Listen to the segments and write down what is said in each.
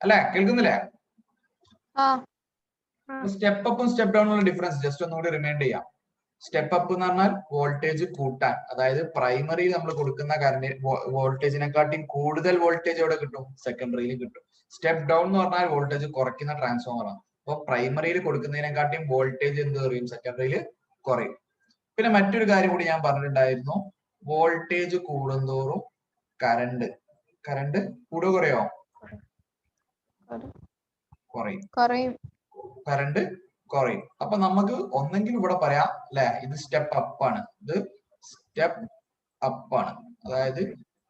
അല്ലെ? കേൾക്കുന്നില്ലേ? ആ സ്റ്റെപ്പ് അപ്പും സ്റ്റെപ്പ് ഡൗണുള്ള ഡിഫറൻസ് ജസ്റ്റ് ഒന്നുകൂടി റിമൈൻഡ് ചെയ്യാം. സ്റ്റെപ്പ് അപ്പ് എന്ന് പറഞ്ഞാൽ വോൾട്ടേജ് കൂട്ടാൻ, അതായത് പ്രൈമറിയിൽ നമ്മൾ കൊടുക്കുന്ന കറണ്ട് വോൾട്ടേജിനെക്കാട്ടിയും കൂടുതൽ വോൾട്ടേജ് എവിടെ കിട്ടും? സെക്കൻഡറിയിൽ കിട്ടും. സ്റ്റെപ്പ് ഡൗൺ എന്ന് പറഞ്ഞാൽ വോൾട്ടേജ് കുറയ്ക്കുന്ന ട്രാൻസ്ഫോമറാണ്. അപ്പൊ പ്രൈമറിയിൽ കൊടുക്കുന്നതിനെക്കാട്ടിയും വോൾട്ടേജ് എന്ത് കുറയും? സെക്കൻഡറിയിൽ കുറയും. പിന്നെ മറ്റൊരു കാര്യം കൂടി ഞാൻ പറഞ്ഞിട്ടുണ്ടായിരുന്നു, വോൾട്ടേജ് കൂടുന്തോറും കറണ്ട് കൂടുക കുറയോ? കുറയും. കറണ്ട് കുറയും. അപ്പൊ നമുക്ക് ഒന്നെങ്കിലും ഇവിടെ പറയാം അല്ലെ, ഇത് സ്റ്റെപ്പ് അപ്പ് ആണ്, ഇത് സ്റ്റെപ്പ് അപ്പ് ആണ്, അതായത്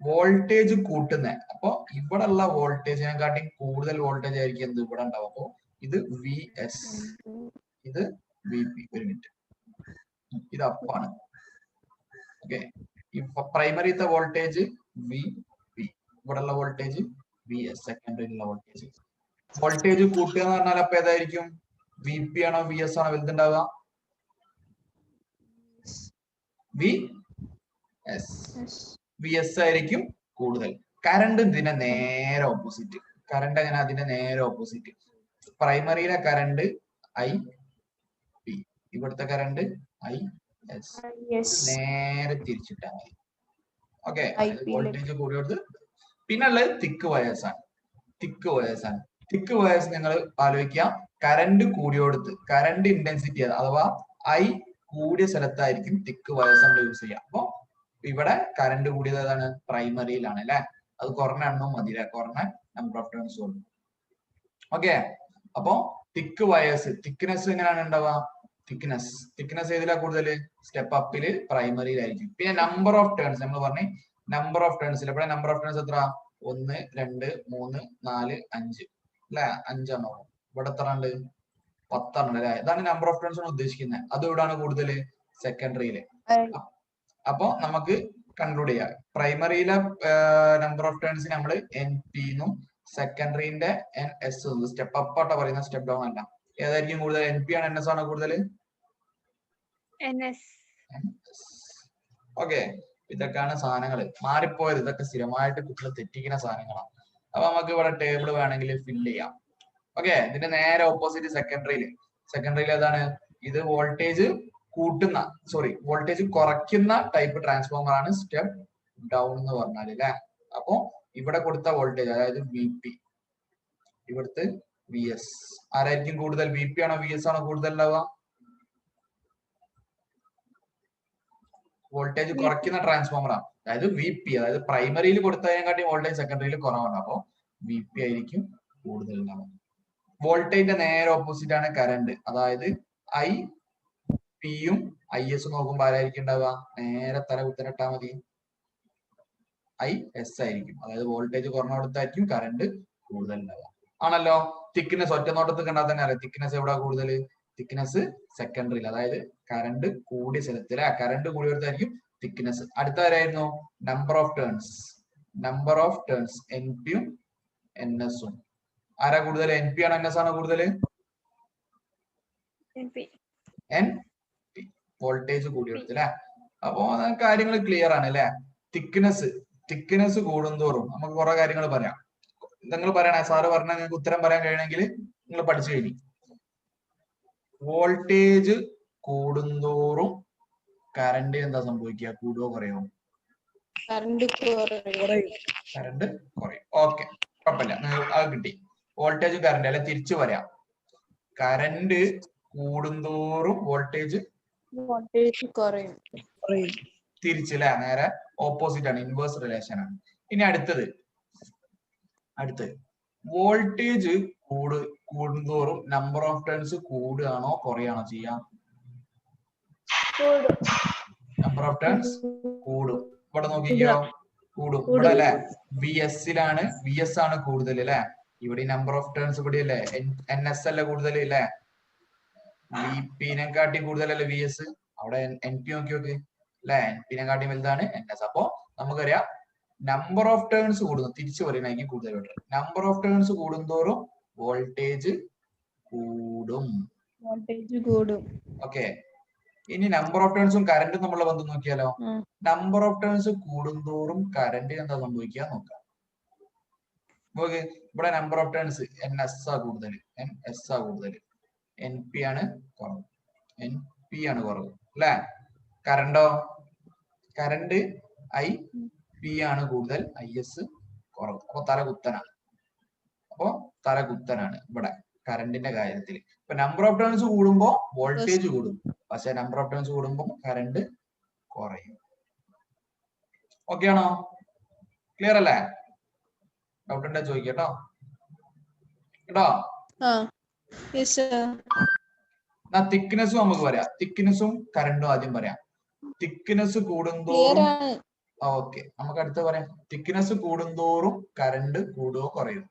വോൾട്ടേജ് കൂട്ടുന്ന. അപ്പൊ ഇവിടെ ഉള്ള വോൾട്ടേജിനെക്കാട്ടി കൂടുതൽ വോൾട്ടേജ് ആയിരിക്കും എന്ത് ഇവിടെ ഉണ്ടാവും. അപ്പൊ ഇത് വി എസ്, ഇത് വി പി. ഒരു മിനിറ്റ്, ഇത് അപ്പാണ്. ഓക്കെ, ഇപ്പൊ പ്രൈമറിത്തെ വോൾട്ടേജ് വി പി, ഇവിടെ ഉള്ള വോൾട്ടേജ് വി എസ്, സെക്കൻഡറിയിലുള്ള വോൾട്ടേജ്. വോൾട്ടേജ് കൂട്ടുക എന്ന് പറഞ്ഞാൽ അപ്പൊ ഏതായിരിക്കും? വി പി ആണോ വി എസ് ആണോ വലുതുണ്ടാവുക? വി എസ് ആയിരിക്കും കൂടുതൽ. കറണ്ട് ഇതിന്റെ നേരെ ഓപ്പോസിറ്റ്. കറണ്ട് എങ്ങനെ? അതിന്റെ നേരെ ഓപ്പോസിറ്റ്. പ്രൈമറിയിലെ കറണ്ട് ഐ പി, ഇവിടുത്തെ കറണ്ട് ഐ എസ്. നേരെ തിരിച്ചിട്ടാ മതി. ഓക്കെ, വോൾട്ടേജ് കൂടിയോട്. പിന്നെ ഉള്ളത് തിക്ക് വയേഴ്സ് ആണ്. തിക്ക് വയേഴ്സ് നിങ്ങൾ ആലോചിക്കുക, കറണ്ട് കൂടിയോടുത്ത് കറണ്ട് ഇന്റൻസിറ്റി അഥവാ ഐ കൂടിയ സ്ഥലത്തായിരിക്കും തിക്ക് വയേഴ്സ് നമ്മൾ യൂസ് ചെയ്യുക. അപ്പൊ ഇവിടെ കറണ്ട് കൂടിയത് ഏതാണ്? പ്രൈമറിയിലാണ് അല്ലെ. അത് കുറഞ്ഞ എണ്ണം മതി, കുറഞ്ഞ നമ്പർ ഓഫ് ടേൺസ് കൊടുക്കും. ഓക്കെ, അപ്പൊ തിക്ക് വയേഴ്സ്, തിക്നെസ് എങ്ങനെയാണ് ഉണ്ടാവുക? തിക്നെസ് ഏതിലാ കൂടുതൽ? സ്റ്റെപ്പ് അപ്പില്, പ്രൈമറിയിലായിരിക്കും. പിന്നെ നമ്പർ ഓഫ് ടേൺസ് നമ്മൾ പറഞ്ഞു, നമ്പർ ഓഫ് ടേൺസിൽ ഇവിടെ നമ്പർ ഓഫ് ടേൺസ് എത്ര? 1 2 3 4 5 അല്ലെ, 5 എണ്ണം. ഇവിടെ എത്ര ഉണ്ട്? 10 എണ്ണം അല്ലെ. ഇതാണ് നമ്പർ ഓഫ് ടേൺസ് ഉദ്ദേശിക്കുന്നത്. അത് ഇവിടാണ് കൂടുതൽ? സെക്കൻഡറിയില്. അപ്പൊ നമുക്ക് കൺക്ലൂഡ് ചെയ്യാം, പ്രൈമറിയിലെ നമ്പർ ഓഫ് ടേൺസ് നമ്മൾ എൻ പി എന്നും സെക്കൻഡറിന്റെ എൻ എസ് എന്നും. സ്റ്റെപ്പ് അപ്പ് ആട്ടോ പറയുന്ന, സ്റ്റെപ്പ് ഡൗൺ അല്ല. ഏതായിരിക്കും കൂടുതൽ? എൻ പി ആണ് എൻ എസ് ആണോ കൂടുതൽ? ഓക്കെ, ഇതൊക്കെയാണ് സാധനങ്ങൾ മാറിപ്പോയത്. ഇതൊക്കെ സ്ഥിരമായിട്ട് കുട്ടികൾ തെറ്റിക്കുന്ന സാധനങ്ങളാണ്. അപ്പൊ നമുക്ക് ഇവിടെ ടേബിൾ വേണമെങ്കിൽ ഫില്ല് ചെയ്യാം. ഓക്കെ, ഇതിന്റെ നേരെ ഓപ്പോസിറ്റ് സെക്കൻഡറിയിൽ ഏതാണ്? ഇത് വോൾട്ടേജ് കൂട്ടുന്ന, വോൾട്ടേജ് കുറയ്ക്കുന്ന ടൈപ്പ് ട്രാൻസ്ഫോമർ ആണ് സ്റ്റെപ്പ് ഡൗൺ എന്ന് പറഞ്ഞാൽ അല്ലെ. അപ്പൊ ഇവിടെ കൊടുത്ത വോൾട്ടേജ്, അതായത് വി പി, ഇവിടുത്തെ വി എസ് ആരായിരിക്കും കൂടുതൽ? വി പി ആണോ വി എസ് ആണോ കൂടുതൽ ഉണ്ടാവുക? വോൾട്ടേജ് കുറയ്ക്കുന്ന ട്രാൻസ്ഫോമർ ആണ്, അതായത് വി പി. അതായത് പ്രൈമറിയിൽ കൊടുത്തതിനെക്കാട്ടി വോൾട്ടേജ് സെക്കൻഡറിയിൽ കുറവാണ്. അപ്പൊ വി പി ആയിരിക്കും കൂടുതൽ ഉണ്ടാവുക. വോൾട്ടേജിന്റെ നേരെ ഓപ്പോസിറ്റ് ആണ് കറണ്ട്, അതായത് ഐ പിയും ഐ എസും നോക്കുമ്പോൾ ആരായിരിക്കും ഉണ്ടാവുക? നേരെ തല കുത്തനിട്ടാ മതി, ഐ എസ് ആയിരിക്കും. അതായത് വോൾട്ടേജ് കുറഞ്ഞിടത്തായിരിക്കും കറണ്ട് കൂടുതൽ ഉണ്ടാവുക. ആണല്ലോ. തിക്നെസ് ഒറ്റ നോട്ടത്തിൽ കണ്ടാൽ തന്നെ അറിയാം, തിക്നെസ് എവിടെ കൂടുതൽ? തിക്നെസ് സെക്കൻഡറിയിൽ, അതായത് കറണ്ട് കൂടിയ സ്ഥലത്ത് അല്ലെ. കറണ്ട് കൂടിയിടത്തായിരിക്കും തിക്നെസ്. അടുത്ത ആരായിരുന്നു? നമ്പർ ഓഫ് ടേൺസ് എൻ പിയും എൻ എസും. ആരാ കൂടുതൽ? എൻ പി ആണോ എൻ എസ് ആണോ കൂടുതൽ? എൻ പി, വോൾട്ടേജ് കൂടിയെടുത്ത് അല്ലെ. അപ്പോ കാര്യങ്ങൾ ക്ലിയർ ആണ് അല്ലെ. തിക്നെസ് കൂടുന്തോറും നമുക്ക് കുറെ കാര്യങ്ങൾ പറയാം. നിങ്ങൾ പറയണേ, സാറ് പറഞ്ഞ നിങ്ങൾക്ക് ഉത്തരം പറയാൻ കഴിയണമെങ്കിൽ നിങ്ങൾ പഠിച്ചു കഴിഞ്ഞു. വോൾട്ടേജ് കൂടുന്തോറും കറണ്ട് എന്താ സംഭവിക്കുക? കൂടുകയോ കുറയോ? കറണ്ട് കുറയും. ഓക്കെ, കുഴപ്പമില്ല, അത് കിട്ടി. വോൾട്ടേജ് കറണ്ട് അല്ലെ, തിരിച്ചു പറയാം. കറണ്ട് കൂടുന്തോറും വോൾട്ടേജ് കുറയും. തിരിച്ചില്ല, നേരെ ഓപ്പോസിറ്റ് ആണ്, ഇൻവേഴ്സ് റിലേഷൻ ആണ്. ഇനി അടുത്തത് വോൾട്ടേജ് കൂടുന്തോറും നമ്പർ ഓഫ് ടേൺസ് കൂടുകയാണോ കുറയാണോ ചെയ്യാം? നമ്പർ ഓഫ് ടേൺസ് കൂടും. ഇവിടെ നോക്കിക്കോ, കൂടും. ഇവിടെ അല്ലെ വി എസിലാണ്, വി എസ് ആണ് കൂടുതൽ അല്ലെ. ഇവിടെ നമ്പർ ഓഫ് ടേൺസ് ഇവിടെ അല്ലേ, എൻ എസ് അല്ലേ കൂടുതൽ അല്ലെ. വി പിനെക്കാട്ടി കൂടുതലല്ലേ വി എസ്. അവിടെ എൻ പി നോക്കി നോക്ക് അല്ലെ, എൻ പിനെക്കാട്ടി വലുതാണ് എൻ എസ്. അപ്പോ നമുക്കറിയാം നമ്പർ ഓഫ് ടേൺസ് കൂടുന്നു, തിരിച്ചു പറയുന്നതായിരിക്കും കൂടുതൽ ബെറ്റർ. നമ്പർ ഓഫ് ടേൺസ് കൂടുന്തോറും വോൾട്ടേജ് കൂടും. ഓക്കെ, ഇനി നമ്പർ ഓഫ് ടേൺസും കറന്റും നമ്മളെ ബന്ധം നോക്കിയാലോ. നമ്പർ ഓഫ് ടേൺസ് കൂടുന്തോറും കറന്റ് എന്താ സംഭവിക്കുക നോക്കാം. ഇവിടെ നമ്പർ ഓഫ് ടേൺസ് NS ആ കൂടുതൽ, NS ആ കൂടുതൽ, NP ആണ് കുറവ്, NP ആണ് കുറവ് അല്ലെ. കറണ്ടോ, കറണ്ട് IP ആണ് കൂടുതൽ, IS കുറവ്. അപ്പൊ തല കുത്തനാണ് ഇവിടെ കറണ്ടിന്റെ കാര്യത്തിൽ. ഇപ്പൊ നമ്പർ ഓഫ് ടേൺസ് കൂടുമ്പോ വോൾട്ടേജ് കൂടും, പക്ഷെ നമ്പർ ഓഫ് ടേൺസ് കൂടുമ്പോ കറണ്ട് കുറയും. ഓക്കെ ആണോ? ക്ലിയർ അല്ലേ? ഡൗട്ട് ഉണ്ടോ ചോദിക്കട്ടോ കേട്ടോ. തിക്നെസ്സും നമുക്ക് പറയാം, തിക്നെസ്സും കറണ്ടും ആദ്യം പറയാം. തിക്നെസ് കൂടുന്തോറും ഓക്കെ നമുക്ക് അടുത്ത് പറയാം. തിക്നെസ് കൂടുന്തോറും കറണ്ട് കൂടുകയോ കുറയോ?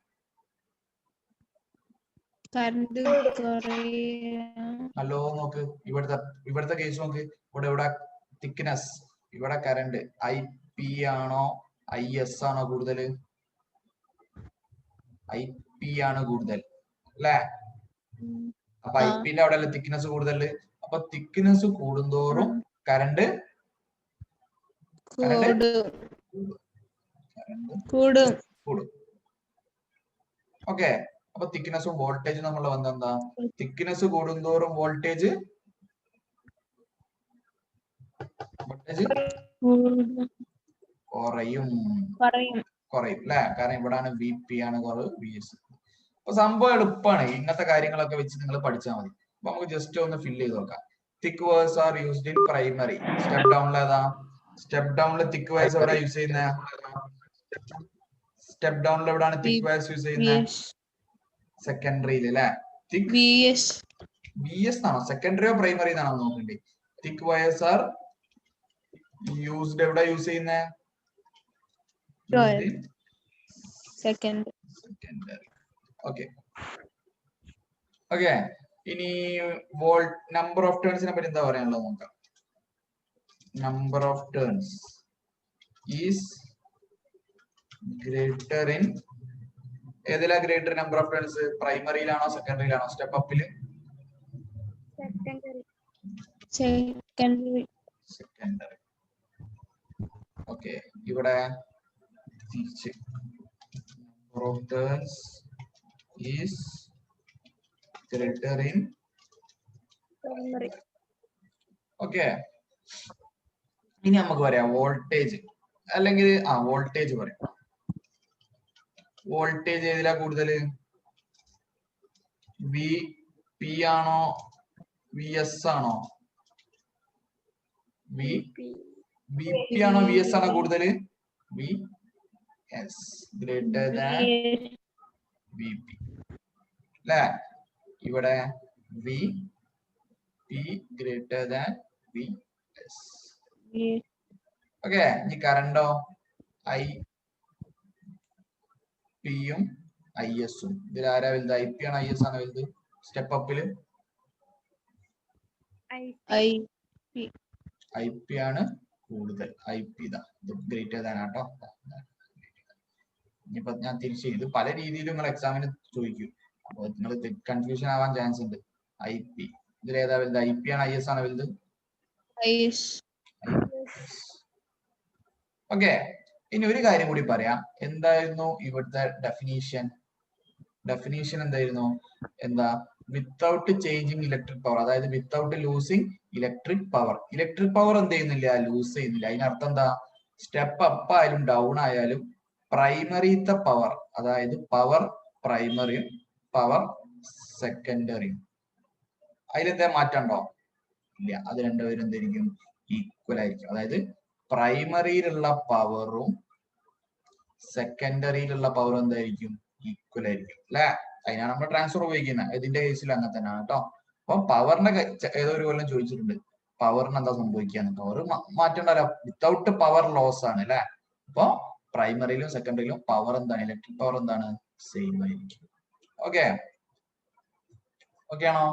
ഹലോ നോക്ക്, ഇവിടുത്തെ കേസ് നോക്ക്. ഇവിടെ തിക്നെസ്, ഇവിടെ കറണ്ട് IP ആണോ IS ആണോ കൂടുതൽ? IP ആണ് കൂടുതൽ അല്ലെ. അപ്പൊ IPന്റെ അവിടെ അല്ലേ തിക്നെസ് കൂടുതൽ. അപ്പൊ തിക്നെസ് കൂടുന്തോറും കറണ്ട് കൂടും. ഓക്കെ. അപ്പൊ തിക്നെസ്സും വോൾട്ടേജും തമ്മിലുള്ള ബന്ധം എന്താ? തിക്നെസ് കൂടുന്തോറും വോൾട്ടേജ് കുറയും അല്ലെ. കാരണം ഇവിടാണ് VP ആണ് കുറവ്, VS. അപ്പൊ സംഭവം എളുപ്പമാണ്. ഇങ്ങനത്തെ കാര്യങ്ങളൊക്കെ വെച്ച് നിങ്ങൾ പഠിച്ചാൽ മതി. അപ്പൊ നമുക്ക് ജസ്റ്റ് ഒന്ന് ഫില്ല് ചെയ്ത് നോക്കാം. Thick wires are used in primary. Step ഡൗണിൽ ഏതാ? സ്റ്റെപ്പ് ഡൗണിൽ തിക് വയേഴ്സ് എവിടെ യൂസ് ചെയ്യുന്നത്? സ്റ്റെപ്പ് ഡൗണിൽ എവിടെയാണ് തിക് വയേഴ്സ് യൂസ് ചെയ്യുന്നത്? സെക്കൻഡറിയിൽ അല്ലെ. തിക് VS ആണോ സെക്കൻഡറിയോ പ്രൈമറി എന്നാണോ നോക്കണ്ടേ? തിക് വയേഴ്സ് ആർ യൂസ്ഡ് എവിടെ യൂസ് ചെയ്യുന്നത്? സെക്കൻഡറി. ഓക്കെ. ഇനി നമ്പർ ഓഫ് ടേൺസിനെ പറ്റി എന്താ പറയാനുള്ളത് നോക്കാം. Number of turns is greater in, ഏതിലാ ഗ്രേറ്റർ നമ്പർ ഓഫ് ടേൺസ്? പ്രൈമറിയിലാണോ സെക്കൻഡറിയിലാണോ? സ്റ്റെപ്പ് അപ്പില് സെക്കൻഡറി. ഓക്കെ. ഇവിടെ തിരിച്ച് number of turns is greater in primary. Okay. ഇനി നമുക്ക് പറയാം വോൾട്ടേജ്, അല്ലെങ്കിൽ വോൾട്ടേജ് പറയാം. വോൾട്ടേജ് ഏതിലാ കൂടുതൽ? VP ആണോ VS ആണോ? VP ആണോ VS ആണോ കൂടുതൽ? VS greater than VP അല്ലേ. ഇവിടെ VP greater than VS. Okay. ഇനി കറണ്ടോ? IP യും IS ഉം. ഇതിൽ ആരാ വലുത്? IP ആണോ IS ആണോ വലുത്? സ്റ്റെപ്പ് അപ്പില് IP ആണ് കൂടുതൽ. IP ഗ്രേറ്റർ ദാൻ ആട്ടോ. ഇനിയിപ്പോ ഞാൻ തിരിച്ചു ഇത് പല രീതിയിലും നിങ്ങൾ എക്സാമിന് ചോദിക്കും. അപ്പൊ നിങ്ങൾ കൺഫ്യൂഷൻ ആവാൻ ചാൻസ് ഉണ്ട്. IP ഇതിൽ ഏതാ വലുത്? IP ആണ് IS ആണോ വലുത്? ഓക്കെ. ഇനി ഒരു കാര്യം കൂടി പറയാം. എന്തായിരുന്നു ഇവിടുത്തെ ഡെഫിനീഷൻ? എന്തായിരുന്നു? വിത്തൗട്ട് ചേഞ്ചിങ് ഇലക്ട്രിക് പവർ, അതായത് without losing electric power. Electric power എന്ത് ചെയ്യുന്നില്ല? ലൂസ് ചെയ്യുന്നില്ല. അതിനർത്ഥം എന്താ? സ്റ്റെപ്പ് അപ്പ് ആയാലും ഡൗൺ ആയാലും പ്രൈമറിത്തെ പവർ, അതായത് പവർ പ്രൈമറിയും പവർ സെക്കൻഡറിയും, അതിലെന്താ മാറ്റം ഉണ്ടോ? ഇല്ല. അത് രണ്ടുപേരും എന്തായിരിക്കും? ഈക്വൽ ആയിരിക്കും. അതായത് പ്രൈമറിയിലുള്ള പവറും സെക്കൻഡറിയിലുള്ള പവറും എന്തായിരിക്കും? ഈക്വൽ ആയിരിക്കും അല്ലെ. അതിനാണ് നമ്മൾ ട്രാൻസ്ഫർ ഉപയോഗിക്കുന്നത്. ഇതിന്റെ കേസിൽ അങ്ങനെ തന്നെയാണ് കേട്ടോ. അപ്പൊ പവറിന്റെ ഏതോ ഒരു കൊല്ലം ചോദിച്ചിട്ടുണ്ട്, പവറിന് എന്താ സംഭവിക്കാന്ന്. പവർ മാറ്റണ്ടല്ലോ, വിത്തൗട്ട് പവർ ലോസ് ആണ് അല്ലെ. അപ്പൊ പ്രൈമറിയിലും സെക്കൻഡറിയിലും പവർ എന്താണ്? ഇലക്ട്രിക് പവർ എന്താണ്? സെയിം ആയിരിക്കും. ഓക്കെ ആണോ?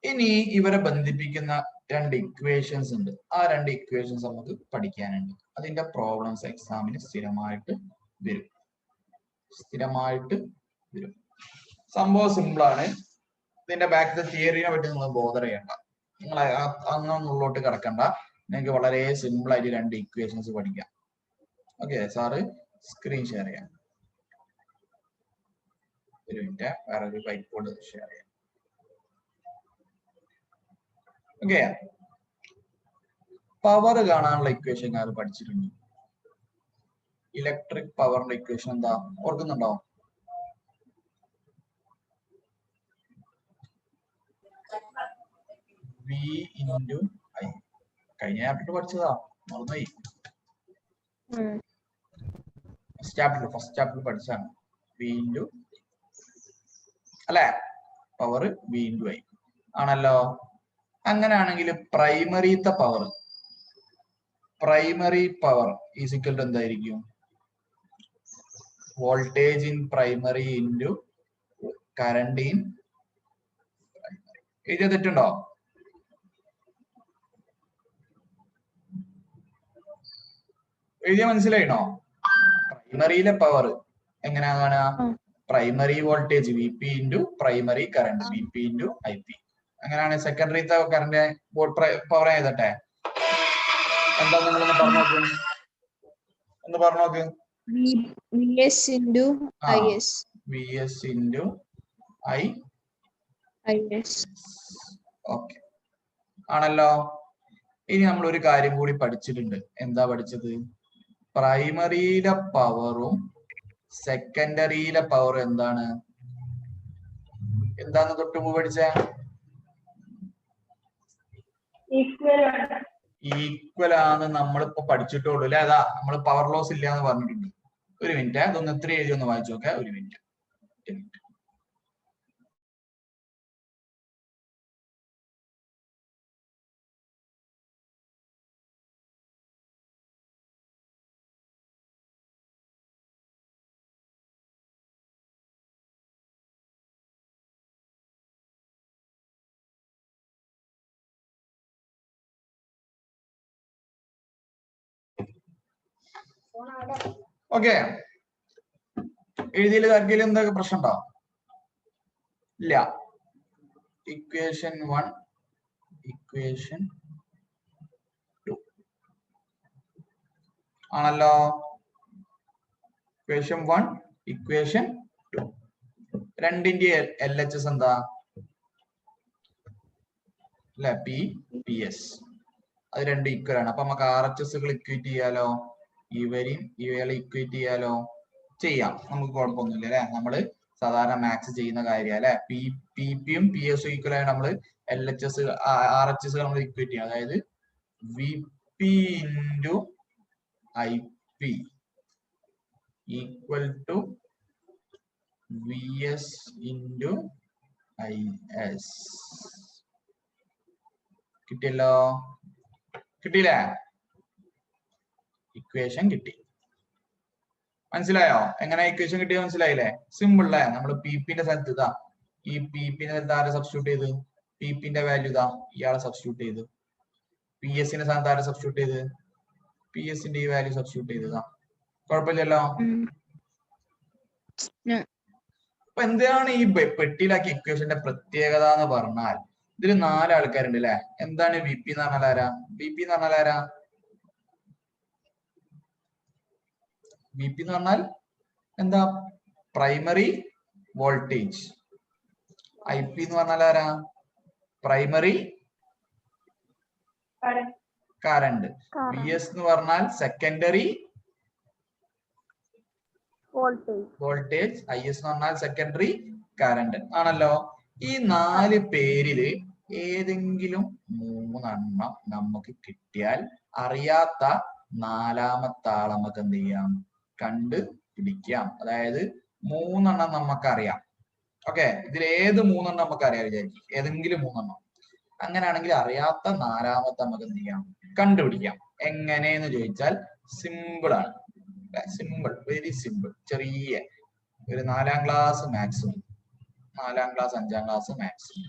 ഇനി ഇവരെ ബന്ധിപ്പിക്കുന്ന രണ്ട് ഇക്വേഷൻസ് ഉണ്ട്. ആ രണ്ട് ഇക്വേഷൻസ് നമുക്ക് പഠിക്കാനുണ്ട്. അതിന്റെ പ്രോബ്ലംസ് എക്സാമിന് സ്ഥിരമായിട്ട് വരും. സംഭവം സിമ്പിൾ ആണ്. ഇതിന്റെ ബാക്കിലെ തിയറിനെ പറ്റി നിങ്ങൾ ബോധർ ചെയ്യണ്ട. നിങ്ങൾ അങ്ങോട്ട് കിടക്കണ്ട. നിങ്ങൾക്ക് വളരെ സിമ്പിൾ ആയിട്ട് രണ്ട് ഇക്വേഷൻസ് പഠിക്കാം. ഓക്കെ. സാറ് സ്ക്രീൻ ഷെയർ ചെയ്യാം. ഒരു മിനിറ്റ്, വേറൊരു വൈറ്റ് ബോർഡ് ഷെയർ ചെയ്യാം. ഓക്കെ, പവർ കാണാനുള്ള ഇക്വേഷൻ ഞാൻ പഠിച്ചിട്ടുണ്ട്. ഇലക്ട്രിക് പവറിന്റെ ഇക്വേഷൻ എന്താ ഓർക്കുന്നുണ്ടോ? V into I. കഴിഞ്ഞ ചാപ്റ്റർ പഠിച്ചതാ, മറന്നുപോയി. ഫസ്റ്റ് ചാപ്റ്റർ പഠിച്ചാണ്. വി ഇൻറ്റു അല്ലെ, പവർ വി ഇൻറ്റു ഐ ആണല്ലോ. അങ്ങനെയാണെങ്കിൽ primary power is equal to എന്തായിരിക്കും? Voltage in primary into current in primary. എഴുതിയ തെറ്റുണ്ടോ? എഴുതിയ മനസ്സിലായിണോ? പ്രൈമറിയിലെ പവർ എങ്ങനെയാ കാണുക? Primary voltage V P into primary current V P into I P. അങ്ങനെയാണ് സെക്കൻഡറിത്തെ കറണ്ട് പവർ എഴുതട്ടെ. എന്താ നിങ്ങളൊന്ന് പറഞ്ഞു നോക്ക്, V S into I S. Okay ആണല്ലോ. ഇനി നമ്മൾ ഒരു കാര്യം കൂടി പഠിച്ചിട്ടുണ്ട്. എന്താ പഠിച്ചത്? പ്രൈമറിയിലെ പവറും സെക്കൻഡറിയിലെ പവറും എന്താന്ന് തൊട്ട് മുമ്പ് പഠിച്ച? ഈക്വൽ ആണ് നമ്മളിപ്പോ പഠിച്ചിട്ടുള്ളൂ അല്ലെ. അതാ നമ്മൾ പവർ ലോസ് ഇല്ല എന്ന് പറഞ്ഞിട്ടുണ്ട്. ഒരു മിനിറ്റ്, അതൊന്ന് എത്ര എഴുതി ഒന്ന് വായിച്ചു നോക്കെ. ഒരു മിനിറ്റ്. ഓക്കെ, എഴുതിയിൽ ആർക്കെങ്കിലും എന്തൊക്കെ പ്രശ്നം ഉണ്ടോ? ഇല്ല. ഇക്വേഷൻ 1, ഇക്വേഷൻ 2 ആണല്ലോ. ഇക്വേഷൻ 1, ഇക്വേഷൻ 2 രണ്ടിന്റെ LHS എന്താ? അല്ലെ, പി പി എസ്. അത് രണ്ട് ഈക്വൽ ആണ്. അപ്പൊ നമുക്ക് RHSകൾ ഇക്വേറ്റ് ചെയ്യാലോ. ഇവകളെ ഇക്വേറ്റ് ചെയ്യാലോ. ചെയ്യാം, നമുക്ക് കുഴപ്പമൊന്നുമില്ല അല്ലെ. നമ്മള് സാധാരണ മാത്സ് ചെയ്യുന്ന കാര്യം അല്ലെ. പി പിയും പി എസും ഈക്വൽ ആയി നമ്മൾ LHS RHS നമ്മൾ ഇക്വേറ്റ് ചെയ്യാം. അതായത് V P into I P equal to V S into I S. കിട്ടിയല്ലോ, കിട്ടിയില്ലേ? ഇക്വേഷൻ കിട്ടി. മനസ്സിലായോ? എങ്ങനെ ഇക്വേഷൻ കിട്ടിയോ? മനസ്സിലായില്ലേ? സിമ്പിൾ അല്ലേ? നമ്മൾ പി പിന്റെ സ്ഥലത്ത് ഇതാ, ഈ പി പിന്റെ സ്ഥലത്ത് ആരെ സബ്സ്റ്റിറ്റ്യൂട്ട് ചെയ്ത്? പി പിന്റെ വാല്യൂ ഇതാ, ഇയാളെ സബ്സ്റ്റിറ്റ്യൂട്ട് ചെയ്ത്. പി എസിന്റെ സ്ഥാനത്ത് ആരെ സബ്സ്റ്റിറ്റ്യൂട്ട് ചെയ്ത്? പി എസിന്റെ ഈ വാല്യൂ സബ്സ്റ്റിറ്റ്യൂട്ട് ചെയ്തതാ. കുഴപ്പമില്ലല്ലോ. അപ്പൊ എന്താണ് ഈ പെട്ടിയിലാക്കിയ ഇക്വേഷന്റെ പ്രത്യേകത എന്ന് പറഞ്ഞാൽ, ഇതിൽ 4 ആൾക്കാരുണ്ട് അല്ലെ. എന്താണ് വി പി എന്ന് പറഞ്ഞാൽ ആരാ? വി പി എന്ന് പറഞ്ഞാൽ ആരാ? വി പി എന്ന് പറഞ്ഞാൽ എന്താ? Primary voltage. ഐ പി എന്ന് പറഞ്ഞാൽ ആരാ? Primary current. വി എസ് എന്ന് പറഞ്ഞാൽ സെക്കൻഡറി വോൾട്ടേജ്. ഐ എസ് എന്ന് പറഞ്ഞാൽ സെക്കൻഡറി കറണ്ട് ആണല്ലോ. ഈ 4 പേരില് ഏതെങ്കിലും 3 നമുക്ക് കിട്ടിയാൽ അറിയാത്ത 4ാമത്തെ ആളെ നമുക്ക് എന്ത് ചെയ്യാം? കണ്ടുപിടിക്കാം. അതായത് 3 നമുക്കറിയാം. ഓക്കെ, ഇതിൽ ഏത് 3 നമുക്കറിയാം വിചാരിക്കും, ഏതെങ്കിലും 3. അങ്ങനെയാണെങ്കിൽ അറിയാത്ത 4ാമത്തെ നമുക്ക് എന്ത് ചെയ്യാം? കണ്ടുപിടിക്കാം. എങ്ങനെയെന്ന് ചോദിച്ചാൽ സിമ്പിൾ ആണ്. Simple, very simple. ചെറിയ ഒരു 4ാം ക്ലാസ് മാത്സും 4ാം ക്ലാസ് 5ാം ക്ലാസ് മാത്സും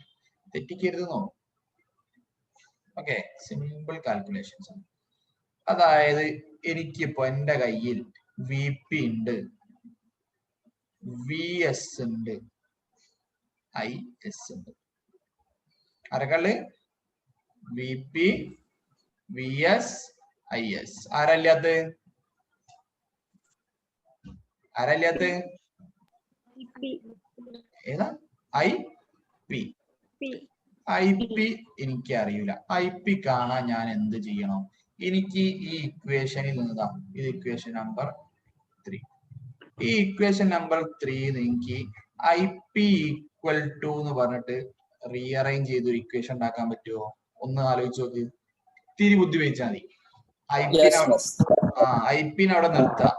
തെറ്റിക്കരുതെന്നോ. Okay, simple calculations. അതായത് എനിക്കിപ്പോ എന്റെ കയ്യിൽ വി പി ഉണ്ട്, വി എസ് ഉണ്ട്, ഐ എസ് ഉണ്ട്. ആരൊക്കെ? V P, V S, I S. ആരല്ലാത്ത? ഏതാ ഐ പി. ഐ പി എനിക്ക് അറിയില്ല. ഐ പി കാണാൻ ഞാൻ എന്ത് ചെയ്യണം? എനിക്ക് ഈ ഇക്വേഷനിൽ നിന്നതാ, ഇത് ഇക്വേഷൻ നമ്പർ 3. ഈ ഇക്വേഷൻ നമ്പർ 3 എനിക്ക് ഐ പി ഈക്വൽ ടു എന്ന് പറഞ്ഞിട്ട് റീഅറേഞ്ച് ചെയ്ത് ഒരു ഇക്വേഷൻ ഉണ്ടാക്കാൻ പറ്റുമോ? ഒന്ന് ആലോചിച്ച് നോക്ക്. തിരി ബുദ്ധി വെച്ചാൽ മതി. ഐ പിനെ അവിടെ നിർത്താം.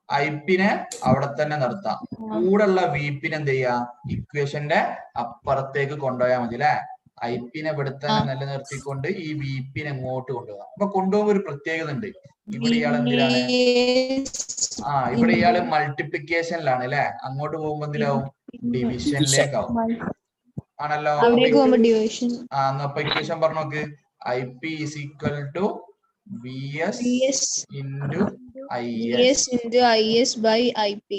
ഐ പിനെ അവിടെ തന്നെ നിർത്താം. കൂടെയുള്ള വി പിനെ എന്ത് ചെയ്യാ? ഇക്വേഷന്റെ അപ്പുറത്തേക്ക് കൊണ്ടുപോയാൽ മതി അല്ലെ. ഐ പിനെ ഇവിടെ തന്നെ നിലനിർത്തിക്കൊണ്ട് ഈ വി പിനെ എങ്ങോട്ട് കൊണ്ടുപോകാം. അപ്പൊ കൊണ്ടുപോകുമ്പോ ഒരു പ്രത്യേകത ഉണ്ട്. ഇവിടെ ഇയാൾ എന്തിനാണ്? ഇവിടെ ഇയാള് മൾട്ടിപ്ലിക്കേഷനിലാണ് അല്ലെ. അങ്ങോട്ട് പോകുമ്പോ എന്തിലാവും? ഡിവിഷനിലേക്കാവും ആണല്ലോ. അപ്പൊ ഇക്വേഷൻ പറഞ്ഞു നോക്ക്. I P is equal to V S into IS by IP.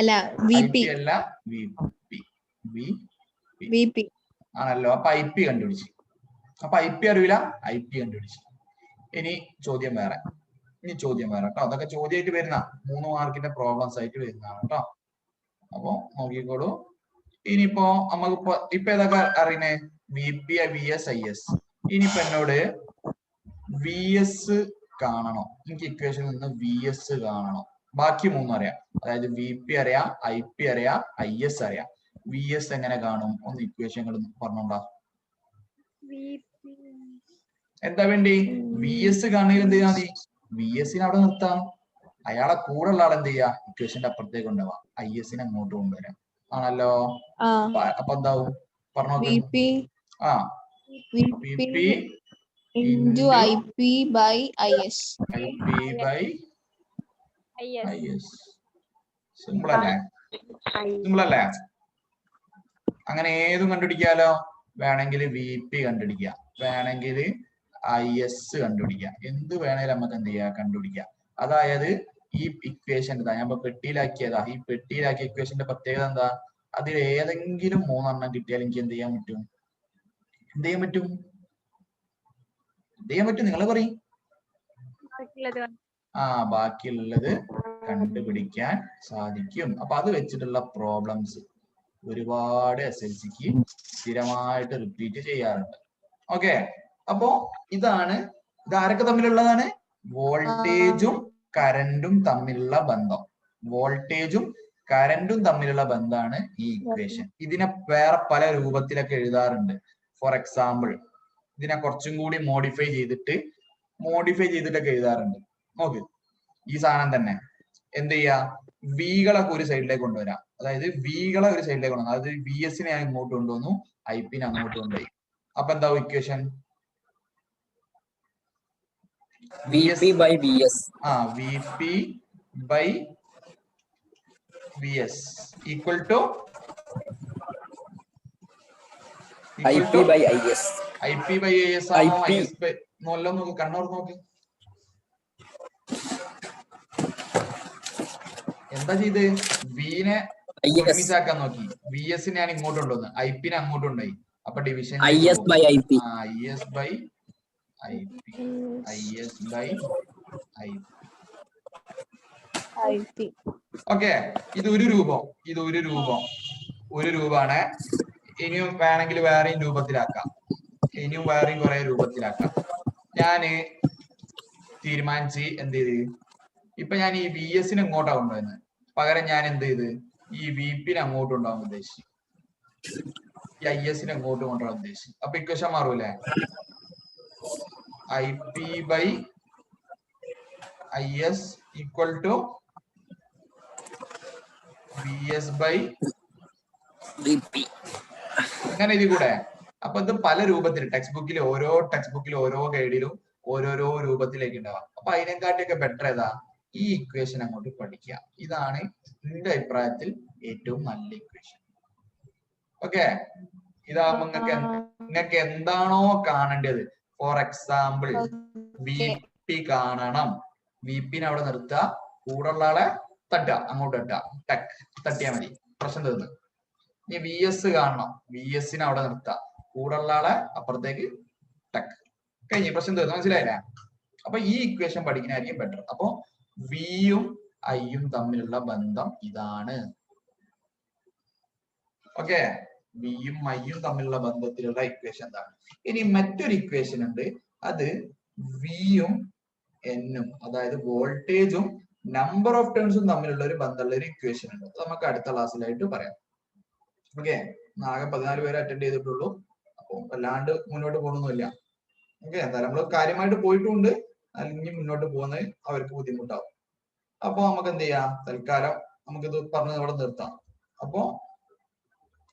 അല്ല VP അല്ല VP ആണല്ലോ. അപ്പൊ ഐ പി കണ്ടുപിടിച്ചു. അപ്പൊ ഐ പി അറിയില്ല, ഐ പി കണ്ടുപിടിച്ചു. ഇനി ചോദ്യം വേറെ കേട്ടോ. അതൊക്കെ ചോദ്യമായിട്ട് വരുന്ന 3 മാർക്കിന്റെ പ്രോബ്ലംസ് ആയിട്ട് വരുന്നതാണ് കേട്ടോ. അപ്പൊ നോക്കിക്കോളൂ. ഇനിയിപ്പോ നമുക്ക് ഇപ്പൊ ഏതൊക്കെ അറിയണേ? VP, VS, IS. ഇനിയിപ്പോ എന്നോട് VS കാണണോ? എനിക്ക് ഇക്വേഷനിൽ നിന്ന് VS കാണണോ? ബാക്കി 3 അറിയാം. അതായത് VP അറിയാം, IP അറിയാം, IS അറിയാം. VS എങ്ങനെ കാണും? ഒന്ന് ഇക്വേഷനുകൾ പറഞ്ഞോണ്ടാ. എന്താ വേണ്ടി? VS കാണണമെങ്കിൽ എന്ത് ചെയ്യാ മതി? VSനെ അവിടെ നിർത്താം. അയാളെ കൂടെ ഉള്ള ആളെന്ത് ചെയ്യാ? ഇക്വേഷന്റെ അപ്പുറത്തേക്ക് കൊണ്ടുപോവാം. ISനെ അങ്ങോട്ട് കൊണ്ടുവരാം ആണല്ലോ. അപ്പൊ എന്താവും? പറഞ്ഞോ. VP into IP by IS. Simple അല്ലേ? അങ്ങനെ ഏതും കണ്ടുപിടിക്കാലോ. വേണമെങ്കിൽ VP കണ്ടുപിടിക്കാം, വേണമെങ്കിൽ IS കണ്ടുപിടിക്കാം. എന്ത് വേണേലും നമുക്ക് എന്ത് ചെയ്യാം? കണ്ടുപിടിക്കാം. അതായത് ഈ ഇക്വേഷൻ ഞാൻ പെട്ടിയിലാക്കിയതാ. ഈ പെട്ടിയിലാക്കിയ ഇക്വേഷന്റെ പ്രത്യേകത എന്താ? അതിൽ ഏതെങ്കിലും 3 എണ്ണം കിട്ടിയാൽ എനിക്ക് എന്ത് ചെയ്യാൻ പറ്റും? നിങ്ങൾ പറയും. ബാക്കിയുള്ളത് കണ്ടുപിടിക്കാൻ സാധിക്കും. അപ്പൊ അത് വെച്ചിട്ടുള്ള പ്രോബ്ലംസ് ഒരുപാട് SLCക്ക് സ്ഥിരമായിട്ട് റിപ്പീറ്റ് ചെയ്യാറുണ്ട്. ഓക്കെ. അപ്പോ ഇതാണ്. ഇതാരൊക്കെ തമ്മിലുള്ളതാണ്? വോൾട്ടേജും കറന്റും തമ്മിലുള്ള ബന്ധം. ബന്ധമാണ് ഈ ഇക്വേഷൻ. ഇതിനെ വേറെ പല രൂപത്തിലൊക്കെ എഴുതാറുണ്ട്. ഫോർ എക്സാമ്പിൾ ഇതിനെ കുറച്ചും കൂടി മോഡിഫൈ ചെയ്തിട്ടൊക്കെ എഴുതാറുണ്ട്. നോക്ക്, ഈ സാധനം തന്നെ എന്ത് ചെയ്യാ? വികളൊക്കെ ഒരു സൈഡിലേക്ക് കൊണ്ടുവരാം. അതായത് വികളെ ഒരു സൈഡിലേക്ക് കൊണ്ടുവന്നു. അതായത് VSനെ ഞാൻ ഇങ്ങോട്ട് കൊണ്ടുവന്നു, IPനെ അങ്ങോട്ട് കൊണ്ടുപോയി. അപ്പൊ എന്താവും equation? VP by VS. VP by VS equal to IP by IS. IP by IS ആണോ? IS by നോക്ക്, കണ്ണൂർ നോക്ക്. എന്താ ചെയ്ത്? വിനെ ഒരുമിച്ചാക്കാൻ നോക്കി. VSനെ ഞാൻ ഇങ്ങോട്ട് കൊണ്ടുവന്നു, IPനെ അങ്ങോട്ട് കൊണ്ടുപോയി. അപ്പൊ division IS by IP. IS by IP. Okay. ഇത് ഒരു രൂപമാണ്. ഇനിയും വേണമെങ്കിൽ വേറെയും രൂപത്തിലാക്കാം. കുറെ രൂപത്തിലാക്കാം. ഞാന് തീരുമാനിച്ച് എന്ത് ചെയ്ത്, ഇപ്പൊ ഞാൻ ഈ VSനെ ഇങ്ങോട്ടാ കൊണ്ടുവന്നത്. പകരം ഞാൻ എന്ത് ചെയ്ത് ഈ VPനെ അങ്ങോട്ട് കൊണ്ടുപോകാൻ ഉദ്ദേശിച്ചു, ഈ ISനെ അങ്ങോട്ട് കൊണ്ടുപോകാൻ ഉദ്ദേശിച്ചു. അപ്പൊ equation മാറൂലേ? IP by IS equal to VS by VP. അങ്ങനെ ഇതിൽ കൂടെ. അപ്പൊ ഇത് പല രൂപത്തിൽ ഓരോ ടെക്സ്റ്റ് ബുക്കിലും ഓരോ ഗൈഡിലും ഓരോരോ രൂപത്തിലേക്ക് ഉണ്ടാവാം. അപ്പൊ അതിനെക്കാട്ടിയൊക്കെ ബെറ്റർ ഏതാ? ഈ ഇക്വേഷൻ അങ്ങോട്ട് പഠിക്കുക. ഇതാണ് എന്റെ അഭിപ്രായത്തിൽ ഏറ്റവും നല്ല ഇക്വേഷൻ. ഓക്കെ. ഇതാകുമ്പോ നിങ്ങൾക്ക് എന്താണോ കാണേണ്ടത്, ഫോർ എക്സാമ്പിൾ VP കാണണം, VPനെ അവിടെ നിർത്തുക, കൂടെയുള്ള ആളെ തട്ടുക, അങ്ങോട്ട് തട്ടിയാ മതി, പ്രശ്നം തീർന്നു. ഇനി VS കാണണം, VSനെ അവിടെ നിർത്തുക, കൂടെയുള്ള ആളെ അപ്പുറത്തേക്ക് കഴിഞ്ഞു, പ്രശ്നം തീർന്നു. മനസ്സിലായില്ലേ? അപ്പൊ ഈ ഇക്വേഷൻ പഠിക്കുന്നതായിരിക്കും ബെറ്റർ. അപ്പൊ വിയും ഐയും തമ്മിലുള്ള ബന്ധം ഇതാണ്. ഓക്കെ, വിയും ഐയും തമ്മിലുള്ള ബന്ധത്തിലുള്ള ഇക്വേഷൻ എന്താണ്? ഇനി മറ്റൊരു ഇക്വേഷൻ ഉണ്ട്, അത് വിയും എന്നും, അതായത് വോൾട്ടേജും നമ്പർ ഓഫ് ടേൺസും തമ്മിലുള്ള ഒരു ബന്ധമുള്ള ഒരു ഇക്വേഷൻ ഉണ്ട്. അത് നമുക്ക് അടുത്ത ക്ലാസ്സിലായിട്ട് പറയാം. ഓക്കെ, ആകെ 14 പേര് അറ്റൻഡ് ചെയ്തിട്ടുള്ളൂ. അപ്പോൾ വല്ലാണ്ട് മുന്നോട്ട് പോകണമെന്നില്ല. ഓക്കെ, എന്തായാലും നമ്മൾ കാര്യമായിട്ട് പോയിട്ടുണ്ട്, അല്ലെങ്കിൽ മുന്നോട്ട് പോകുന്നത് അവർക്ക് ബുദ്ധിമുട്ടാവും. അപ്പൊ നമുക്ക് എന്ത് ചെയ്യാം, തൽക്കാലം നമുക്കിത് പറഞ്ഞ് ഇവിടെ നിർത്താം. അപ്പോ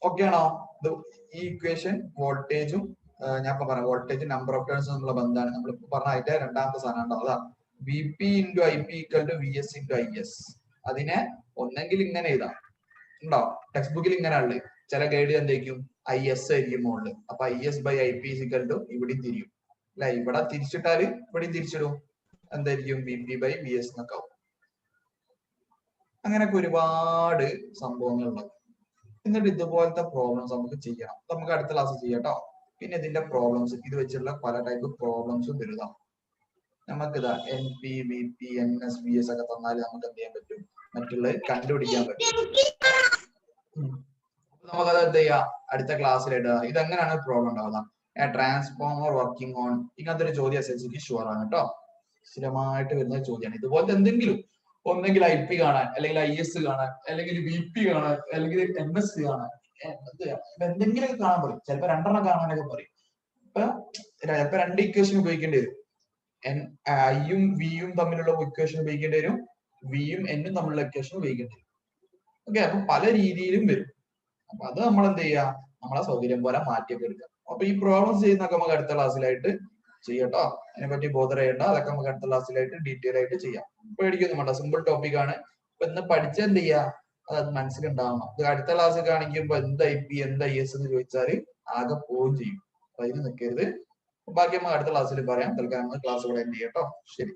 ഓക്കെ ആണോ? ഇത് ഈ ഇക്വേഷൻ വോൾട്ടേജും ഞാൻ ഇപ്പൊ പറഞ്ഞ വോൾട്ടേജ് നമ്പർ ഓഫ് ടേൺസ് എന്നുള്ള ബന്ധമാണ് നമ്മൾ പറഞ്ഞ അതിന്റെ രണ്ടാമത്തെ സാധനം ഉണ്ടോ, അതാ V P into I P equal to V S into I S. അതിനെ ഒന്നെങ്കിൽ ഇങ്ങനെ എഴുതാം, ഉണ്ടോ ടെക്സ്റ്റ് ബുക്കിൽ ഇങ്ങനെ ഉള്ളത്. ചില ഗൈഡ് എന്തായിരിക്കും ഐ എസ് ആയിരിക്കും മുകളിൽ. അപ്പൊ I S by I P equal to ഇവിടെയും തിരിയും അല്ലെ, ഇവിടെ തിരിച്ചിട്ടാല് ഇവിടെയും തിരിച്ചിടും, എന്തായിരിക്കും V P by V S എന്നൊക്കെ ആവും. അങ്ങനെയൊക്കെ ഒരുപാട് സംഭവങ്ങളുണ്ട്. എന്നിട്ട് ഇതുപോലത്തെ പ്രോബ്ലംസ് നമുക്ക് ചെയ്യണം. നമുക്ക് അടുത്ത ക്ലാസ് ചെയ്യാം കേട്ടോ. പിന്നെ ഇതിന്റെ പ്രോബ്ലംസ്, ഇത് വെച്ചുള്ള പല ടൈപ്പ് പ്രോബ്ലംസും എഴുതാം. നമുക്കിതാ N P V P N S B S ഒക്കെ തന്നാൽ നമുക്ക് എന്ത് ചെയ്യാൻ പറ്റും, മറ്റുള്ളത് കണ്ടുപിടിക്കാൻ പറ്റും. നമുക്കത് എന്ത് ചെയ്യാം, അടുത്ത ക്ലാസ്സിലിടുക. ഇതെങ്ങനെയാണ് പ്രോബ്ലം ഉണ്ടാവുക, ട്രാൻസ്ഫോമർ വർക്കിംഗ് ഓൺ, ഇങ്ങനത്തെ ഒരു ചോദ്യം എസ്എസ്സിക്ക് ഷുവർ ആണ് കേട്ടോ, സ്ഥിരമായിട്ട് വരുന്ന ചോദ്യമാണ്. ഇതുപോലത്തെ എന്തെങ്കിലും ഒന്നെങ്കിൽ ഐ പി കാണാൻ, അല്ലെങ്കിൽ ഐ എസ് കാണാൻ, അല്ലെങ്കിൽ വി പി കാണാൻ, അല്ലെങ്കിൽ എം എസ് കാണാൻ, എന്തെങ്കിലുമൊക്കെ കാണാൻ പറയും. ചിലപ്പോ 2 കാണാനൊക്കെ പറയും. ചിലപ്പോ 2 ഇക്വേഷൻ ഉപയോഗിക്കേണ്ടി വരും. ഐയും വിയും തമ്മിലുള്ള ഇക്വേഷൻ ഉപയോഗിക്കേണ്ടി വരും, വിയും എന്നും തമ്മിലുള്ള ഇക്വേഷൻ ഉപയോഗിക്കേണ്ടി വരും. ഓക്കെ, അപ്പൊ പല രീതിയിലും വരും. അപ്പൊ അത് നമ്മൾ എന്ത് ചെയ്യുക, നമ്മളെ സൗകര്യം പോലെ മാറ്റിയൊക്കെ എടുക്കുക. അപ്പൊ ഈ പ്രോബ്ലംസ് ചെയ്യുന്നൊക്കെ നമുക്ക് അടുത്ത ക്ലാസ്സിലായിട്ട് ചെയ്യട്ടോ. അതിനെപ്പറ്റി ബോധർ ചെയ്യേണ്ട, അതൊക്കെ നമുക്ക് അടുത്ത ക്ലാസ്സിലായിട്ട് ഡീറ്റെയിൽ ആയിട്ട് ചെയ്യാം. പേടിക്കൊന്നും വേണ്ട, സിമ്പിൾ ടോപ്പിക് ആണ്. ഇപ്പൊ ഇന്ന് പഠിച്ച എന്ത് ചെയ്യുക, അത് മനസ്സിലുണ്ടാവണം. ഇത് അടുത്ത ക്ലാസ് കാണിക്കുമ്പോ എന്ത് ഐ പി എന്ത് ഐ എസ് എന്ന് ചോദിച്ചാല് ആകെ പോവുകയും ചെയ്യും. അപ്പൊ അതിന് നിൽക്കരുത്. ബാക്കി നമുക്ക് അടുത്ത ക്ലാസ്സിൽ പറയാം. തൽക്കാലം ക്ലാസ് ഇവിടെ എൻഡ് ചെയ്യാം കേട്ടോ. ശരി.